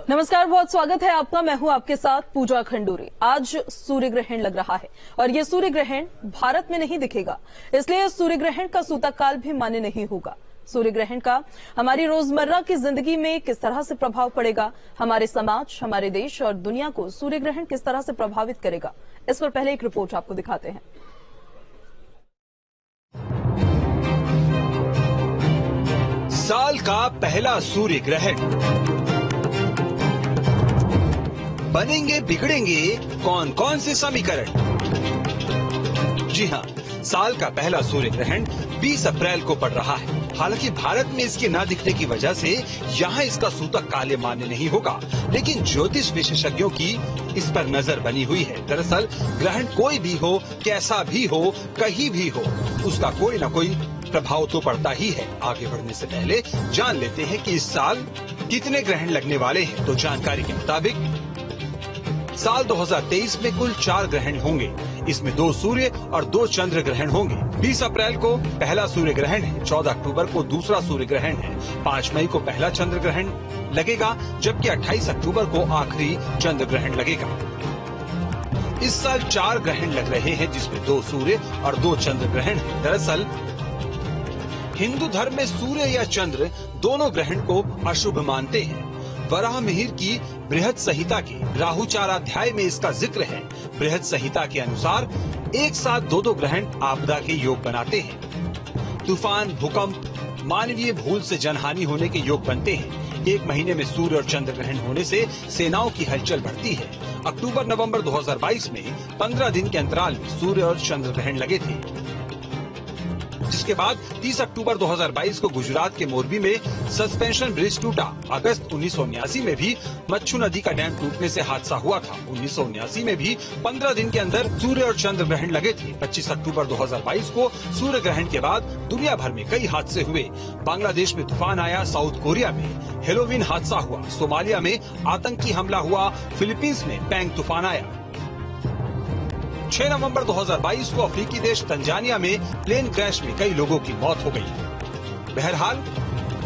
नमस्कार, बहुत स्वागत है आपका। मैं हूं आपके साथ पूजा खंडूरी। आज सूर्य ग्रहण लग रहा है और ये सूर्य ग्रहण भारत में नहीं दिखेगा, इसलिए सूर्य ग्रहण का सूतककाल भी मान्य नहीं होगा। सूर्य ग्रहण का हमारी रोजमर्रा की जिंदगी में किस तरह से प्रभाव पड़ेगा, हमारे समाज, हमारे देश और दुनिया को सूर्य ग्रहण किस तरह से प्रभावित करेगा, इस पर पहले एक रिपोर्ट आपको दिखाते हैं। साल का पहला सूर्य ग्रहण। बनेंगे बिगड़ेंगे कौन कौन से समीकरण। जी हाँ, साल का पहला सूर्य ग्रहण 20 अप्रैल को पड़ रहा है। हालांकि भारत में इसके न दिखने की वजह से यहाँ इसका सूतक काल मान्य नहीं होगा, लेकिन ज्योतिष विशेषज्ञों की इस पर नजर बनी हुई है। दरअसल ग्रहण कोई भी हो, कैसा भी हो, कहीं भी हो, उसका कोई न कोई प्रभाव तो पड़ता ही है। आगे बढ़ने से पहले जान लेते हैं कि इस साल कितने ग्रहण लगने वाले हैं। तो जानकारी के मुताबिक साल 2023 में कुल 4 ग्रहण होंगे। इसमें 2 सूर्य और 2 चंद्र ग्रहण होंगे। 20 अप्रैल को पहला सूर्य ग्रहण है, 14 अक्टूबर को दूसरा सूर्य ग्रहण है, 5 मई को पहला चंद्र ग्रहण लगेगा, जबकि 28 अक्टूबर को आखिरी चंद्र ग्रहण लगेगा। इस साल 4 ग्रहण लग रहे हैं, जिसमें 2 सूर्य और 2 चंद्र ग्रहण है। दरअसल हिंदू धर्म में सूर्य या चंद्र दोनों ग्रहण को अशुभ मानते हैं। वराह मिहिर की बृहद संहिता के राहुचार अध्याय में इसका जिक्र है। बृहद संहिता के अनुसार एक साथ 2 ग्रहण आपदा के योग बनाते हैं। तूफान, भूकंप, मानवीय भूल से जनहानि होने के योग बनते हैं। एक महीने में सूर्य और चंद्र ग्रहण होने से सेनाओं की हलचल बढ़ती है। अक्टूबर-नवंबर 2022 में 15 दिन के अंतराल में सूर्य और चंद्र ग्रहण लगे थे, जिसके बाद 30 अक्टूबर 2022 को गुजरात के मोरबी में सस्पेंशन ब्रिज टूटा। अगस्त 1979 में भी मच्छू नदी का डैम टूटने से हादसा हुआ था। 1979 में भी 15 दिन के अंदर सूर्य और चंद्र ग्रहण लगे थे। 25 अक्टूबर 2022 को सूर्य ग्रहण के बाद दुनिया भर में कई हादसे हुए। बांग्लादेश में तूफान आया, साउथ कोरिया में हेलोवीन हादसा हुआ, सोमालिया में आतंकी हमला हुआ, फिलीपींस में पैंग तूफान आया। 6 नवंबर 2022 को अफ्रीकी देश तंजानिया में प्लेन क्रैश में कई लोगों की मौत हो गई। बहरहाल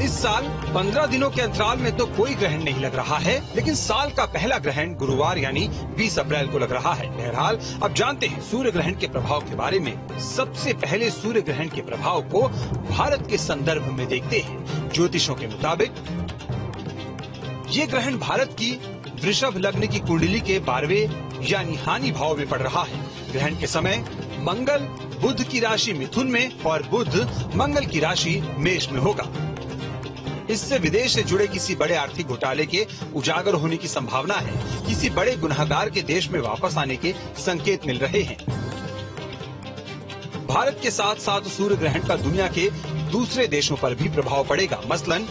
इस साल 15 दिनों के अंतराल में तो कोई ग्रहण नहीं लग रहा है, लेकिन साल का पहला ग्रहण गुरुवार यानी 20 अप्रैल को लग रहा है। बहरहाल अब जानते हैं सूर्य ग्रहण के प्रभाव के बारे में। सबसे पहले सूर्य ग्रहण के प्रभाव को भारत के संदर्भ में देखते हैं। ज्योतिषों के मुताबिक ये ग्रहण भारत की वृषभ लग्न की कुंडली के 12वें यानी हानि भाव में पड़ रहा है। ग्रहण के समय मंगल बुध की राशि मिथुन में और बुध मंगल की राशि मेष में होगा। इससे विदेश से जुड़े किसी बड़े आर्थिक घोटाले के उजागर होने की संभावना है। किसी बड़े गुनहगार के देश में वापस आने के संकेत मिल रहे हैं। भारत के साथ साथ सूर्य ग्रहण का दुनिया के दूसरे देशों पर भी प्रभाव पड़ेगा। मसलन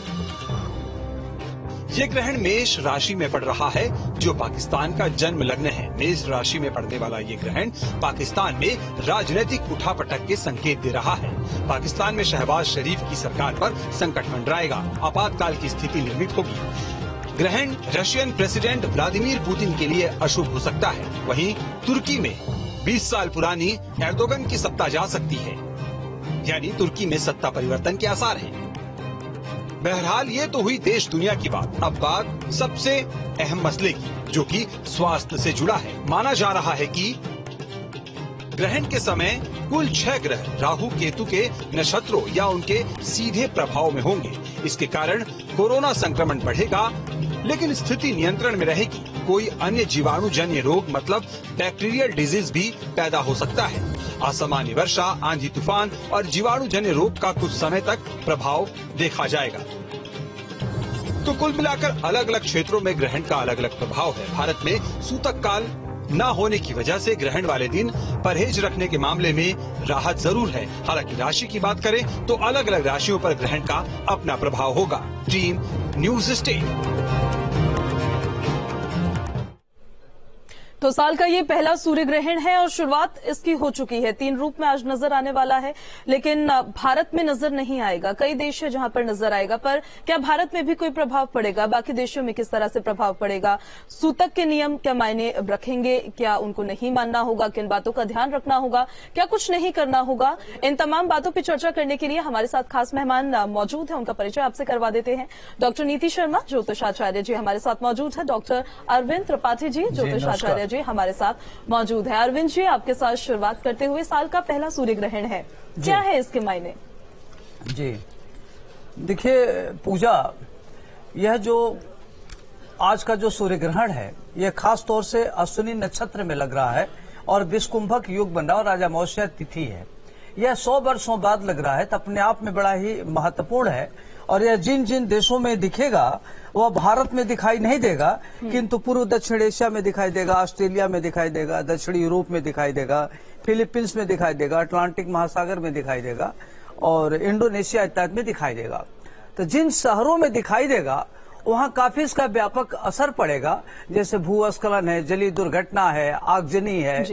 ये ग्रहण मेष राशि में पड़ रहा है, जो पाकिस्तान का जन्म लग्न है। मेष राशि में पड़ने वाला ये ग्रहण पाकिस्तान में राजनीतिक उठापटक के संकेत दे रहा है। पाकिस्तान में शहबाज शरीफ की सरकार पर संकट मंडराएगा, आपातकाल की स्थिति निर्मित होगी। ग्रहण रशियन प्रेसिडेंट व्लादिमीर पुतिन के लिए अशुभ हो सकता है। वहीं तुर्की में 20 साल पुरानी एर्दोगन की सत्ता जा सकती है, यानी तुर्की में सत्ता परिवर्तन के आसार हैं। बहरहाल ये तो हुई देश दुनिया की बात। अब बात सबसे अहम मसले की, जो कि स्वास्थ्य से जुड़ा है। माना जा रहा है कि ग्रहण के समय कुल 6 ग्रह राहु केतु के नक्षत्रों या उनके सीधे प्रभाव में होंगे। इसके कारण कोरोना संक्रमण बढ़ेगा, लेकिन स्थिति नियंत्रण में रहेगी। कोई अन्य जीवाणु जन्य रोग मतलब बैक्टीरियल डिजीज भी पैदा हो सकता है। असामान्य वर्षा, आंधी तूफान और जीवाणु जन्य रोग का कुछ समय तक प्रभाव देखा जाएगा। तो कुल मिलाकर अलग अलग क्षेत्रों में ग्रहण का अलग अलग प्रभाव है। भारत में सूतक काल न होने की वजह से ग्रहण वाले दिन परहेज रखने के मामले में राहत जरूर है। हालांकि राशि की बात करें तो अलग अलग राशियों पर ग्रहण का अपना प्रभाव होगा। Team news state. तो साल का ये पहला सूर्य ग्रहण है और शुरुआत इसकी हो चुकी है। 3 रूप में आज नजर आने वाला है, लेकिन भारत में नजर नहीं आएगा। कई देश है जहां पर नजर आएगा, पर क्या भारत में भी कोई प्रभाव पड़ेगा? बाकी देशों में किस तरह से प्रभाव पड़ेगा? सूतक के नियम क्या मायने रखेंगे? क्या उनको नहीं मानना होगा? किन बातों का ध्यान रखना होगा? क्या कुछ नहीं करना होगा? इन तमाम बातों पर चर्चा करने के लिए हमारे साथ खास मेहमान मौजूद है। उनका परिचय आपसे करवा देते हैं। डॉक्टर नीति शर्मा ज्योतिषाचार्य जी हमारे साथ मौजूद है। डॉक्टर अरविंद त्रिपाठी जी ज्योतिषाचार्य जी हमारे साथ मौजूद है। अरविंद जी, आपके साथ शुरुआत करते हुए, साल का पहला सूर्य ग्रहण है, क्या है इसके मायने? जी देखिए पूजा, यह जो आज का जो सूर्य ग्रहण है यह खास तौर से अश्विनी नक्षत्र में लग रहा है और विषकुंभक योग बन रहा है और राजामौस्या तिथि है। यह 100 वर्षों बाद लग रहा है तो अपने आप में बड़ा ही महत्वपूर्ण है। और यह जिन जिन देशों में दिखेगा वह भारत में दिखाई नहीं देगा, किंतु पूर्व दक्षिण एशिया में दिखाई देगा, ऑस्ट्रेलिया में दिखाई देगा, दक्षिणी यूरोप में दिखाई देगा, फिलीपींस में दिखाई देगा, अटलांटिक महासागर में दिखाई देगा और इंडोनेशिया इत्यादि में दिखाई देगा। तो जिन शहरों में दिखाई देगा वहां काफी इसका व्यापक असर पड़ेगा, जैसे भूस्खलन है, जलीय दुर्घटना है, आगजनी है,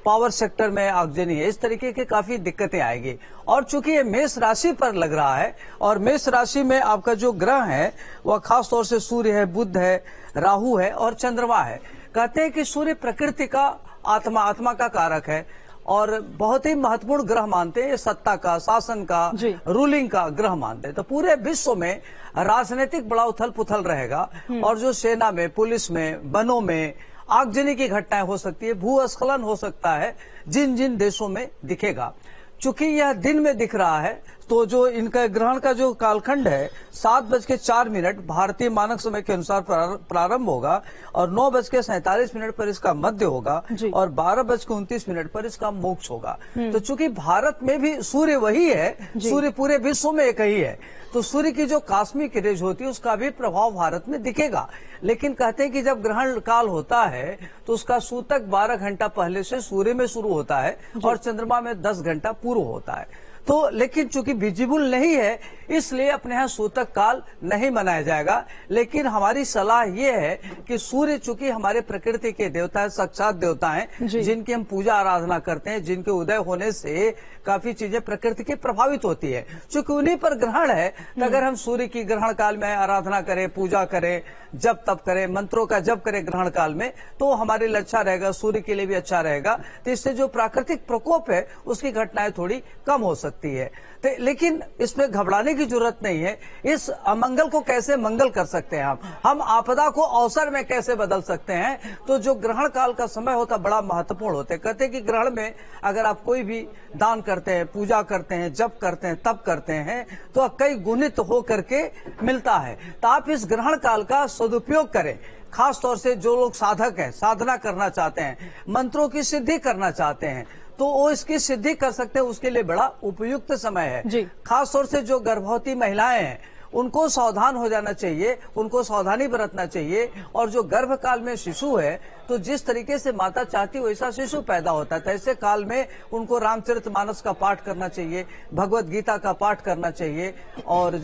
पावर सेक्टर में आगजनी है, इस तरीके की काफी दिक्कतें आएगी। और चूंकि ये मेष राशि पर लग रहा है और मेष राशि में आपका जो ग्रह है वह खास तौर से सूर्य है, बुध है, राहु है और चंद्रमा है। कहते हैं कि सूर्य प्रकृति का आत्मा का कारक है और बहुत ही महत्वपूर्ण ग्रह मानते हैं। ये सत्ता का, शासन का, रूलिंग का ग्रह मानते हैं। तो पूरे विश्व में राजनीतिक बड़ा उथल पुथल रहेगा और जो सेना में, पुलिस में, वनों में आगजनी की घटनाएं हो सकती है, भूस्खलन हो सकता है, जिन जिन देशों में दिखेगा। चूंकि यह दिन में दिख रहा है तो जो इनका ग्रहण का जो कालखंड है 7:04 भारतीय मानक समय के अनुसार प्रारंभ होगा और 9:47 पर इसका मध्य होगा और 12:29 पर इसका मोक्ष होगा। तो चूंकि भारत में भी सूर्य वही है, सूर्य पूरे विश्व में एक ही है, तो सूर्य की जो कॉस्मिक रेज होती है उसका भी प्रभाव भारत में दिखेगा। लेकिन कहते हैं कि जब ग्रहण काल होता है तो उसका सूतक 12 घंटा पहले से सूर्य में शुरू होता है और चंद्रमा में 10 घंटा पूर्व होता है। तो लेकिन चूंकि विजिबल नहीं है इसलिए अपने यहाँ सूतक काल नहीं मनाया जाएगा। लेकिन हमारी सलाह ये है कि सूर्य चूंकि हमारे प्रकृति के देवता है, साक्षात देवता हैं, जिनकी हम पूजा आराधना करते हैं, जिनके उदय होने से काफी चीजें प्रकृति की प्रभावित होती है। चूंकि उन्हीं पर ग्रहण है तो अगर हम सूर्य की ग्रहण काल में आराधना करें, पूजा करें, जप तप करें, मंत्रों का जप करें ग्रहण काल में, तो हमारे लिए अच्छा रहेगा, सूर्य के लिए भी अच्छा रहेगा। तो इससे जो प्राकृतिक प्रकोप है उसकी घटनाएं थोड़ी कम हो सकती है। तो लेकिन इसमें घबराने की जरूरत नहीं है। इस अमंगल को कैसे मंगल कर सकते हैं हम आपदा को अवसर में कैसे बदल सकते हैं। तो जो ग्रहण काल का समय होता बड़ा महत्वपूर्ण होता है। कहते हैं कि ग्रहण में अगर आप कोई भी दान करते हैं, पूजा करते हैं, जप करते हैं, तप करते हैं तो कई गुणित हो करके मिलता है। तो आप इस ग्रहण काल का सदुपयोग करें। खास तौर से जो लोग साधक हैं, साधना करना चाहते हैं, मंत्रों की सिद्धि करना चाहते हैं, तो वो इसकी सिद्धि कर सकते हैं, उसके लिए बड़ा उपयुक्त समय है। खास तौर से जो गर्भवती महिलाएं हैं उनको सावधान हो जाना चाहिए, उनको सावधानी बरतना चाहिए। और जो गर्भकाल में शिशु है तो जिस तरीके से माता चाहती वैसा शिशु पैदा होता है, तो ऐसे काल में उनको रामचरितमानस का पाठ करना चाहिए, भगवत गीता का पाठ करना चाहिए और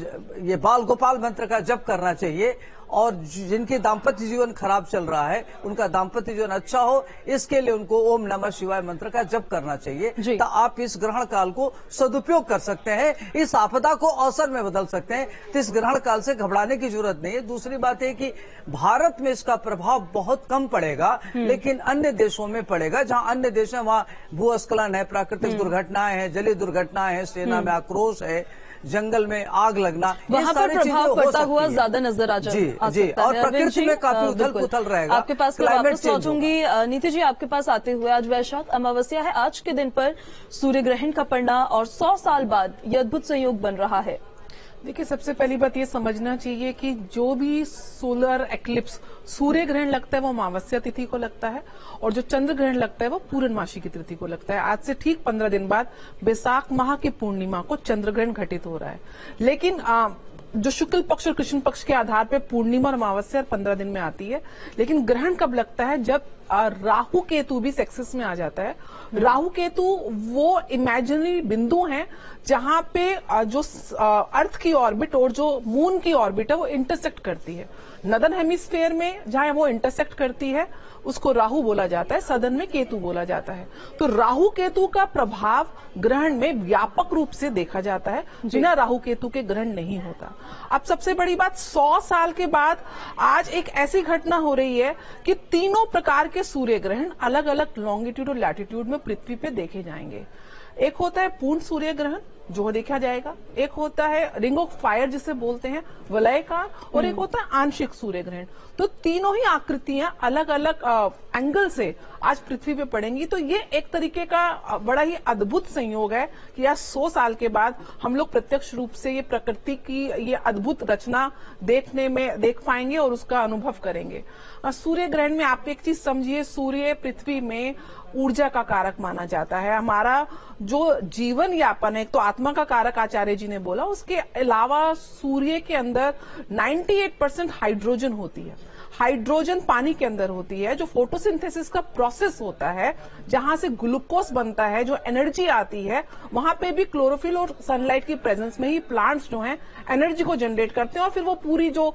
ये बाल गोपाल मंत्र का जप करना चाहिए। और जिनके दाम्पत्य जीवन खराब चल रहा है उनका दाम्पत्य जीवन अच्छा हो, इसके लिए उनको ओम नमः शिवाय मंत्र का जप करना चाहिए। तो आप इस ग्रहण काल को सदुपयोग कर सकते हैं, इस आपदा को अवसर में बदल सकते हैं। तो इस ग्रहण काल से घबराने की जरूरत नहीं है। दूसरी बात है कि भारत में इसका प्रभाव बहुत कम पड़ेगा, लेकिन अन्य देशों में पड़ेगा। जहां अन्य देश है वहां भूस्खलन है, प्राकृतिक दुर्घटनाएं हैं, जलीय दुर्घटनाएं हैं, सेना में आक्रोश है, जंगल में आग लगना, वहां पर प्रभाव पड़ता हुआ ज्यादा नजर आ सकता है। और प्रकृति में काफी उथल पुथल रहेगा। आपके पास वापस पहुंचूंगी। नीति जी, आपके पास आते हुए, आज वैशाख अमावस्या है। आज के दिन पर सूर्य ग्रहण का पड़ना और 100 साल बाद यह अद्भुत संयोग बन रहा है। देखिए, सबसे पहली बात ये समझना चाहिए कि जो भी सोलर एक्लिप्स सूर्य ग्रहण लगता है वो अमावस्या तिथि को लगता है और जो चंद्र ग्रहण लगता है वो पूर्णमासी की तिथि को लगता है। आज से ठीक 15 दिन बाद बैसाख माह की पूर्णिमा को चंद्र ग्रहण घटित हो रहा है। लेकिन जो शुक्ल पक्ष और कृष्ण पक्ष के आधार पर पूर्णिमा और अमावस्या 15 दिन में आती है। लेकिन ग्रहण कब लगता है? जब राहु केतु भी सेक्सेस में आ जाता है। राहु केतु वो इमेजिनरी बिंदु हैं जहां पे जो अर्थ की ऑर्बिट और जो मून की ऑर्बिट है वो इंटरसेक्ट करती है। नदर्न हेमिस्फीयर में जहां वो इंटरसेक्ट करती है उसको राहु बोला जाता है, सदर्न में केतु बोला जाता है। तो राहु केतु का प्रभाव ग्रहण में व्यापक रूप से देखा जाता है, बिना राहु केतु के ग्रहण नहीं होता। अब सबसे बड़ी बात, 100 साल के बाद आज एक ऐसी घटना हो रही है कि तीनों प्रकार के सूर्य ग्रहण अलग अलग लॉन्गिट्यूड और लैटिट्यूड में पृथ्वी पे देखे जाएंगे। एक होता है पूर्ण सूर्य ग्रहण जो देखा जाएगा, एक होता है रिंग ऑफ फायर जिसे बोलते हैं वलयकार, और एक होता है आंशिक सूर्य ग्रहण। तो तीनों ही आकृतियां अलग अलग एंगल से आज पृथ्वी पे पड़ेंगी। तो ये एक तरीके का बड़ा ही अद्भुत संयोग है कि आज 100 साल के बाद हम लोग प्रत्यक्ष रूप से ये प्रकृति की ये अद्भुत रचना देख पाएंगे और उसका अनुभव करेंगे। सूर्य ग्रहण में आप एक चीज समझिए, सूर्य पृथ्वी में ऊर्जा का कारक माना जाता है। हमारा जो जीवन यापन है, तो आत्मा का कारक आचार्य जी ने बोला, उसके अलावा सूर्य के अंदर 98% हाइड्रोजन होती है। हाइड्रोजन पानी के अंदर होती है। जो फोटोसिंथेसिस का प्रोसेस होता है, जहां से ग्लूकोज बनता है, जो एनर्जी आती है, वहां पे भी क्लोरोफिल और सनलाइट की प्रेजेंस में ही प्लांट्स जो हैं एनर्जी को जनरेट करते हैं और फिर वो पूरी जो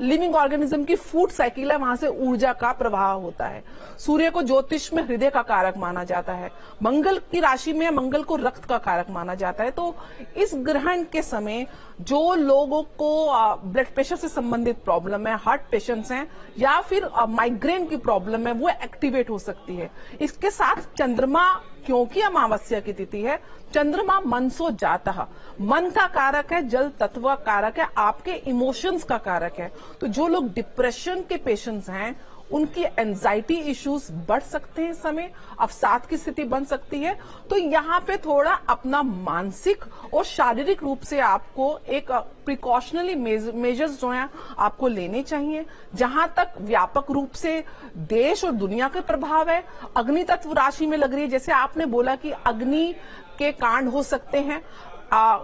लिविंग ऑर्गेनिज्म की फूड साइकिल है वहां से ऊर्जा का प्रवाह होता है। सूर्य को ज्योतिष में हृदय का कारक माना जाता है। मंगल की राशि में मंगल को रक्त का कारक माना जाता है। तो इस ग्रहण के समय जो लोगों को ब्लड प्रेशर से संबंधित प्रॉब्लम है, हार्ट पेशेंट्स हैं, या फिर माइग्रेन की प्रॉब्लम है, वो एक्टिवेट हो सकती है। इसके साथ चंद्रमा, क्योंकि अमावस्या की तिथि है, चंद्रमा मनसो जाता, मन का कारक है, जल तत्व का कारक है, आपके इमोशंस का कारक है। तो जो लोग डिप्रेशन के पेशेंट्स हैं उनकी एंजाइटी इश्यूज बढ़ सकते हैं, इस समय अवसाद की स्थिति बन सकती है। तो यहाँ पे थोड़ा अपना मानसिक और शारीरिक रूप से आपको एक प्रिकॉशनरी मेजर्स जो हैं आपको लेने चाहिए। जहां तक व्यापक रूप से देश और दुनिया के प्रभाव है, अग्नि तत्व राशि में लग रही है। जैसे आपने बोला कि अग्नि के कांड हो सकते हैं,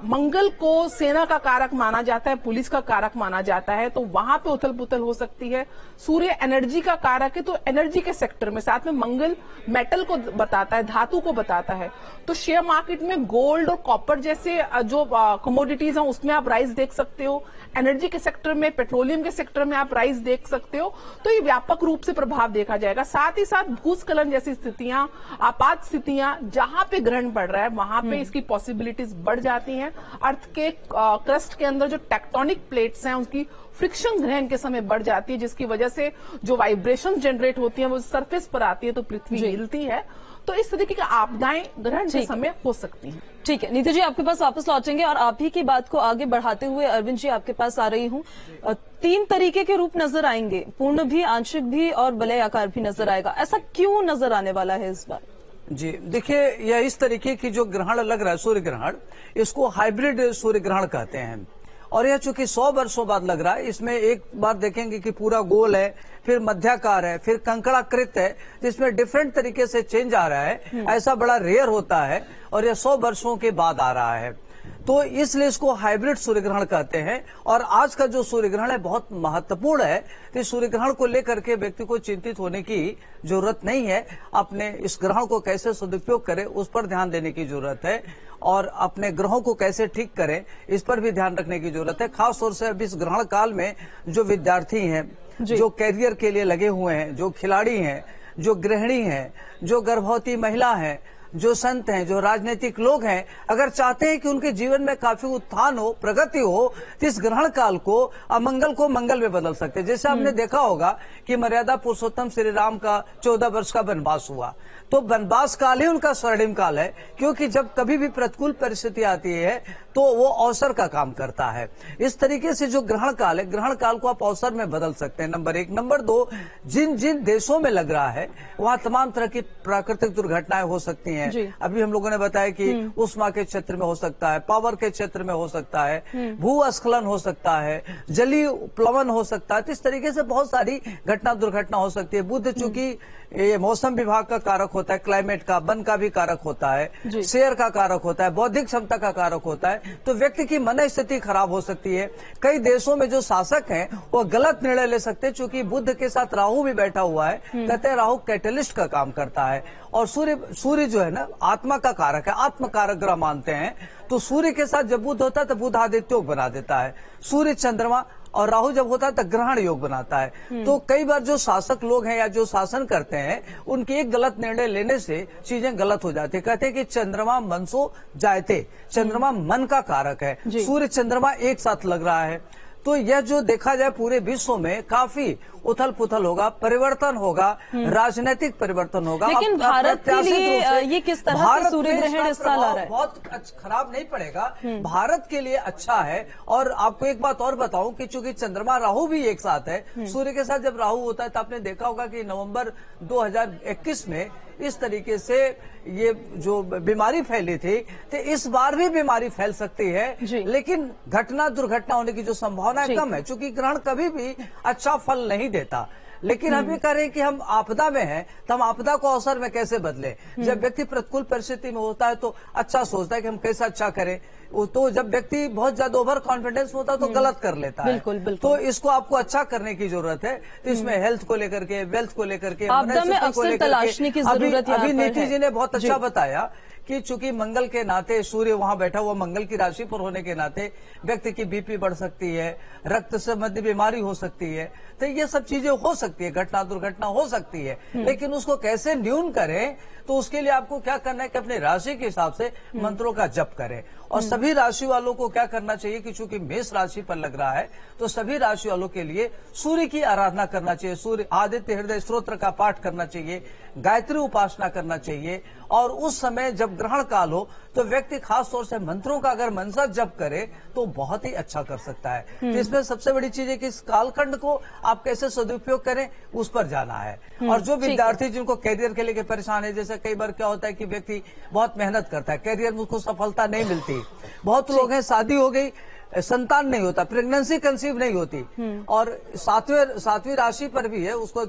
मंगल को सेना का कारक माना जाता है, पुलिस का कारक माना जाता है, तो वहां पे उथल पुथल हो सकती है। सूर्य एनर्जी का कारक है, तो एनर्जी के सेक्टर में, साथ में मंगल मेटल को बताता है, धातु को बताता है। तो शेयर मार्केट में गोल्ड और कॉपर जैसे जो कमोडिटीज हैं उसमें आप राइज देख सकते हो। एनर्जी के सेक्टर में, पेट्रोलियम के सेक्टर में आप राइज देख सकते हो। तो ये व्यापक रूप से प्रभाव देखा जाएगा। साथ ही साथ भूस्खलन जैसी स्थितियां, आपात स्थितियां, जहां पे ग्रहण पड़ रहा है वहां पे इसकी पॉसिबिलिटीज बढ़ जाती हैं। अर्थ के क्रस्ट के अंदर जो टेक्टोनिक प्लेट्स हैं उसकी फ्रिक्शन ग्रहण के समय बढ़ जाती है, जिसकी वजह से जो वाइब्रेशन जनरेट होती हैं वो सरफेस पर आती है, तो पृथ्वी हिलती है। तो इस तरीके की आपदाएं ग्रहण के समय हो सकती हैं। ठीक है नीति जी, आपके पास वापस लौटेंगे और आप ही की बात को आगे बढ़ाते हुए अरविंद जी आपके पास आ रही हूँ। 3 तरीके के रूप नजर आएंगे, पूर्ण भी, आंशिक भी और वलय आकार भी नजर आएगा। ऐसा क्यों नजर आने वाला है इस बार? जी देखिए, यह इस तरीके की जो ग्रहण लग रहा है सूर्य ग्रहण, इसको हाइब्रिड सूर्य ग्रहण कहते हैं। और यह चूंकि 100 वर्षों बाद लग रहा है, इसमें एक बार देखेंगे कि पूरा गोल है, फिर मध्याकार है, फिर कंकड़ाकृत है, जिसमें डिफरेंट तरीके से चेंज आ रहा है। ऐसा बड़ा रेयर होता है और यह 100 वर्षों के बाद आ रहा है। तो इसलिए इसको हाइब्रिड सूर्य ग्रहण कहते हैं। और आज का जो सूर्य ग्रहण है बहुत महत्वपूर्ण है। तो इस सूर्य ग्रहण को लेकर के व्यक्ति को चिंतित होने की जरूरत नहीं है। अपने इस ग्रहण को कैसे सदुपयोग करें उस पर ध्यान देने की जरूरत है, और अपने ग्रहों को कैसे ठीक करें इस पर भी ध्यान रखने की जरूरत है। खासतौर से अब इस ग्रहण काल में जो विद्यार्थी हैं, जो कैरियर के लिए लगे हुए हैं, जो खिलाड़ी हैं, जो गृहिणी हैं, जो गर्भवती महिला हैं, जो संत हैं, जो राजनीतिक लोग हैं, अगर चाहते हैं कि उनके जीवन में काफी उत्थान हो, प्रगति हो, तो इस ग्रहण काल को अमंगल को मंगल में बदल सकते हैं। जैसे आपने देखा होगा कि मर्यादा पुरुषोत्तम श्री राम का 14 वर्ष का वनवास हुआ, तो वनवास काल ही उनका स्वर्णिम काल है, क्योंकि जब कभी भी प्रतिकूल परिस्थिति आती है तो वो अवसर का काम करता है। इस तरीके से जो ग्रहण काल है, ग्रहण काल को आप अवसर में बदल सकते हैं, नंबर 1। नंबर 2, जिन जिन देशों में लग रहा है वहां तमाम तरह की प्राकृतिक दुर्घटनाएं हो सकती हैं। अभी हम लोगों ने बताया कि उष्मा के क्षेत्र में हो सकता है, पावर के क्षेत्र में हो सकता है, भूस्खलन हो सकता है, जलीय प्लवन हो सकता है। तो इस तरीके से बहुत सारी दुर्घटना हो सकती है। बुध चूंकि ये मौसम विभाग का कारक होता है, क्लाइमेट का, वन का भी कारक होता है, शेयर का कारक होता है, बौद्धिक क्षमता का कारक होता है, तो व्यक्ति की मन स्थिति खराब हो सकती है। कई देशों में जो शासक हैं वो गलत निर्णय ले सकते हैं, क्योंकि बुध के साथ राहु भी बैठा हुआ है। कहते हैं राहु कैटलिस्ट का काम करता है, और सूर्य जो है ना आत्मा का कारक है, आत्म कारक ग्रह मानते हैं। तो सूर्य के साथ जब बुध होता है तो बुध आदित्य योग बना देता है। सूर्य चंद्रमा और राहु जब होता है तो ग्रहण योग बनाता है। तो कई बार जो शासक लोग हैं या जो शासन करते हैं, उनके एक गलत निर्णय लेने से चीजें गलत हो जाती है। कहते हैं कि चंद्रमा मनसो जायते, चंद्रमा मन का कारक है। सूर्य चंद्रमा एक साथ लग रहा है, तो यह जो देखा जाए पूरे विश्व में काफी उथल पुथल होगा, परिवर्तन होगा, राजनीतिक परिवर्तन होगा। लेकिन भारत के लिए ये किस तरह से सूर्य ग्रहण इस साल आ रहा है? बहुत खराब नहीं पड़ेगा, भारत के लिए अच्छा है। और आपको एक बात और बताऊं कि चूंकि चंद्रमा राहु भी एक साथ है, सूर्य के साथ जब राहु होता है तो आपने देखा होगा कि नवंबर 2021 में इस तरीके से ये जो बीमारी फैली थी, तो इस बार भी बीमारी फैल सकती है, लेकिन घटना दुर्घटना होने की जो संभावना कम है, क्योंकि ग्रहण कभी भी अच्छा फल नहीं देता। लेकिन हम ये कह रहे हैं कि हम आपदा में हैं, तो हम आपदा को अवसर में कैसे बदलें। जब व्यक्ति प्रतिकूल परिस्थिति में होता है तो अच्छा सोचता है कि हम कैसे अच्छा करें, तो जब व्यक्ति बहुत ज्यादा ओवर कॉन्फिडेंस होता है तो गलत कर लेता है। बिल्कुल। तो इसको आपको अच्छा करने की जरूरत है। तो इसमें हेल्थ को लेकर के, वेल्थ को लेकर के, आपदा में अवसर तलाशने की जरूरत है। अभी नीति जी ने बहुत अच्छा बताया कि चूंकि मंगल के नाते सूर्य वहां बैठा हुआ मंगल की राशि पर होने के नाते व्यक्ति की बीपी बढ़ सकती है, रक्त संबंधी बीमारी हो सकती है, तो ये सब चीजें हो सकती है, घटना दुर्घटना हो सकती है। लेकिन उसको कैसे न्यून करें, तो उसके लिए आपको क्या करना है कि अपनी राशि के हिसाब से मंत्रों का जप करें। और सभी राशि वालों को क्या करना चाहिए कि चूंकि मेष राशि पर लग रहा है, तो सभी राशि वालों के लिए सूर्य की आराधना करना चाहिए, सूर्य आदित्य हृदय स्तोत्र का पाठ करना चाहिए, गायत्री उपासना करना चाहिए। और उस समय जब ग्रहण काल हो तो व्यक्ति खास तौर से मंत्रों का अगर मनसा जप करे तो बहुत ही अच्छा कर सकता है। तो इसमें सबसे बड़ी चीज है कि इस कालखंड को आप कैसे सदुपयोग करें, उस पर जाना है। और जो विद्यार्थी जिनको कैरियर के लेके परेशान है, जैसे कई बार क्या होता है कि व्यक्ति बहुत मेहनत करता है, कैरियर में उसको सफलता नहीं मिलती। बहुत लोग हैं, शादी हो गई, संतान नहीं होता, प्रेगनेंसी कंसीव नहीं होती, और सातवीं राशि पर भी है, उसको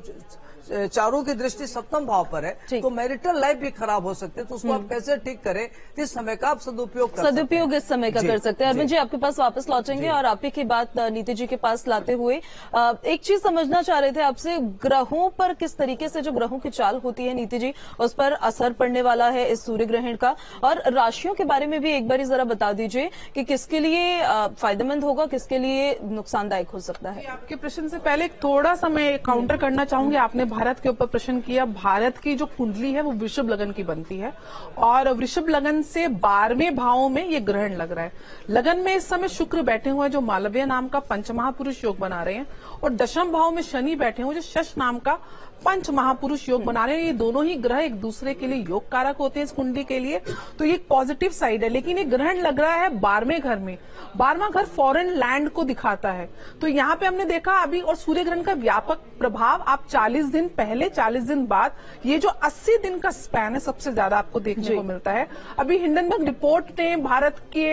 चारों की दृष्टि सप्तम भाव पर है, तो मैरिटल लाइफ भी खराब हो सकती है। तो उसको आप कैसे ठीक करें, इस समय का आप सदुपयोग इस समय का कर सकते हैं। अरविंद जी आपके पास वापस लौटेंगे और आप ही की बात नीति जी के पास लाते हुए एक चीज समझना चाह रहे थे आपसे, ग्रहों पर किस तरीके से जो ग्रहों की चाल होती है नीति जी, उस पर असर पड़ने वाला है इस सूर्य ग्रहण का, और राशियों के बारे में भी एक बार जरा बता दीजिए कि किसके लिए फायदेमंद होगा, किसके लिए नुकसानदायक हो सकता है। आपके प्रश्न से पहले थोड़ा सा मैं काउंटर करना चाहूंगी। आपने भारत के ऊपर प्रश्न किया। भारत की जो कुंडली है वो वृषभ लगन की बनती है, और वृषभ लगन से 12वें भाव में ये ग्रहण लग रहा है। लगन में इस समय शुक्र बैठे हुए हैं जो मालव्य नाम का पंच महापुरुष योग बना रहे हैं, और दशम भाव में शनि बैठे हुए जो शश नाम का पंच महापुरुष योग बना रहे हैं। ये दोनों ही ग्रह एक दूसरे के लिए योग कारक होते हैं इस कुंडली के लिए, तो ये पॉजिटिव साइड है। लेकिन ये ग्रहण लग रहा है 12वें घर में। 12वां घर फॉरेन लैंड को दिखाता है, तो यहाँ पे हमने देखा अभी, और सूर्य ग्रहण का व्यापक प्रभाव आप 40 दिन पहले 40 दिन बाद, ये जो 80 दिन का स्पैन है सबसे ज्यादा आपको देखने को मिलता है। अभी हिंडनबर्ग रिपोर्ट ने भारत के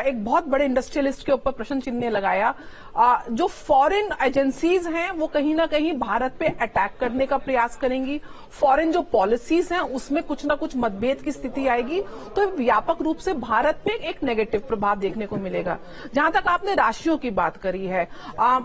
एक बहुत बड़े इंडस्ट्रियलिस्ट के ऊपर प्रश्न चिन्ह लगाया। जो फॉरेन एजेंसीज हैं वो कहीं ना कहीं भारत पे अटैक करने का प्रयास करेंगी, फॉरेन जो पॉलिसीज हैं उसमें कुछ ना कुछ मतभेद की स्थिति आएगी, तो व्यापक रूप से भारत पे एक नेगेटिव प्रभाव देखने को मिलेगा। जहां तक आपने राशियों की बात करी है,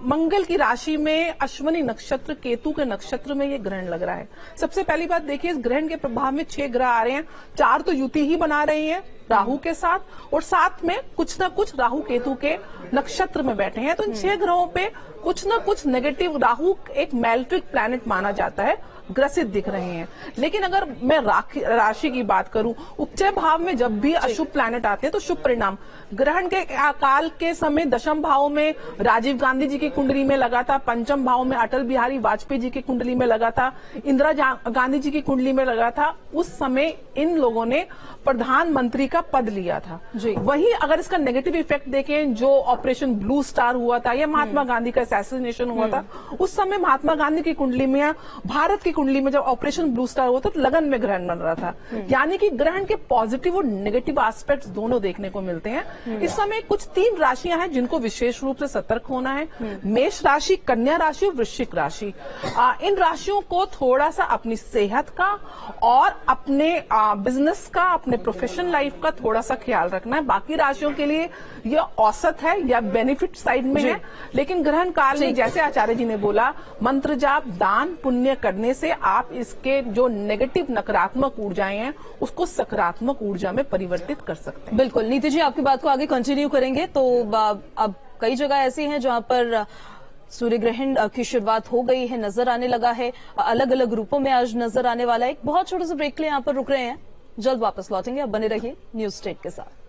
मंगल की राशि में अश्विनी नक्षत्र, केतु के नक्षत्र में ये ग्रहण लग रहा है। सबसे पहली बात देखिए, इस ग्रहण के प्रभाव में 6 ग्रह आ रहे हैं, 4 तो युति ही बना रहे हैं राहु के साथ, और साथ में कुछ ना कुछ राहु केतु के नक्षत्र में बैठे हैं। तो इन 6 ग्रहों पे कुछ ना कुछ नेगेटिव, राहु एक मैल्ट्रिक प्लैनेट माना जाता है, ग्रसित दिख रहे हैं। लेकिन अगर मैं राशि की बात करूं, उच्च भाव में जब भी अशुभ प्लैनेट आते हैं तो शुभ परिणाम। ग्रहण के काल के समय दशम भाव में राजीव गांधी जी की कुंडली में लगा था, पंचम भाव में अटल बिहारी वाजपेयी जी की कुंडली में लगा था, इंदिरा गांधी जी की कुंडली में लगा था। उस समय इन लोगों ने प्रधानमंत्री का पद लिया था। वहीं अगर इसका नेगेटिव इफेक्ट देखें, जो ऑपरेशन ब्लू स्टार हुआ था या महात्मा गांधी का असैसिनेशन हुआ था, उस समय महात्मा गांधी की कुंडली में, भारत की कुंडली में जब ऑपरेशन ब्लू स्टार हुआ था तो लगन में ग्रहण बन रहा था। यानी कि ग्रहण के पॉजिटिव और नेगेटिव एस्पेक्ट्स दोनों देखने को मिलते हैं। इस समय कुछ 3 राशियां हैं जिनको विशेष रूप से सतर्क होना है, मेष राशि, कन्या राशि और वृश्चिक राशि। इन राशियों को थोड़ा सा अपनी सेहत का और अपने बिजनेस का, अपने प्रोफेशनल लाइफ का थोड़ा सा ख्याल रखना है। बाकी राशियों के लिए ये औसत है या बेनिफिट साइड में है, लेकिन ग्रहण काल में जैसे आचार्य जी ने बोला, मंत्र जाप, दान पुण्य करने से आप इसके जो नेगेटिव नकारात्मक ऊर्जाएं हैं उसको सकारात्मक ऊर्जा में परिवर्तित कर सकते हैं। बिल्कुल नीति जी, आपकी बात को आगे कंटिन्यू करेंगे। तो अब कई जगह ऐसी हैं जहां पर सूर्य ग्रहण की शुरुआत हो गई है, नजर आने लगा है, अलग अलग रूपों में आज नजर आने वाला है। एक बहुत छोटे से ब्रेक के लिए यहाँ पर रुक रहे हैं, जल्द वापस लौटेंगे। अब बने रहिए न्यूज स्टेट के साथ।